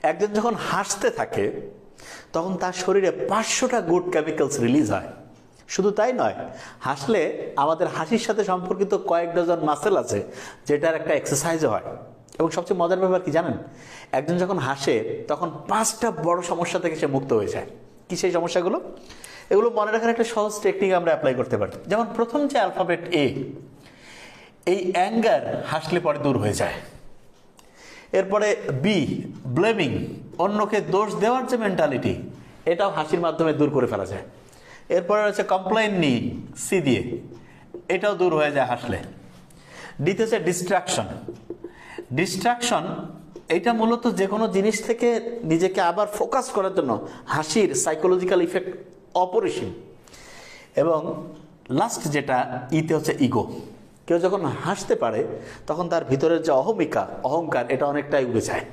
একজন যখন হাসতে থাকে তখন তার শরীরে 500টা গুড কেমিক্যালস রিলিজ হয়। শুধু তাই নয়, হাসলে আমাদের হাসির সাথে সম্পর্কিত কয়েক ডজন মাসেল আছে যেটার একটা এক্সারসাইজও হয়। এবং সবচেয়ে মজার ব্যাপার কি জানেন, একজন যখন হাসে তখন 5টা বড় সমস্যা থেকে সে মুক্ত হয়ে যায়। কি সেই সমস্যাগুলো? এগুলো মনে রাখার একটা সহজ টেকনিক আমরা অ্যাপ্লাই করতে পারি। যেমন প্রথম যে অ্যালফাবেট এ, এই অ্যাঙ্গার হাসলে পরে দূর হয়ে যায়। এরপরে বি, ব্লেমিং, অন্যকে দোষ দেওয়ার যে মেন্টালিটি, এটাও হাসির মাধ্যমে দূর করে ফেলা যায়। এরপরে রয়েছে কমপ্লেইন নি, সি দিয়ে, এটাও দূর হয়ে যায় হাসলে। ডিতে হচ্ছে ডিস্ট্রাকশন। ডিস্ট্রাকশন এটা মূলত যে কোনো জিনিস থেকে নিজেকে আবার ফোকাস করার জন্য হাসির সাইকোলজিক্যাল ইফেক্ট অপরিসীম। এবং লাস্ট যেটা ইতে হচ্ছে ইগো। কেউ যখন হাসতে পারে তখন তার ভিতরের যে অহমিকা, অহংকার, এটা অনেকটাই উবে যায়।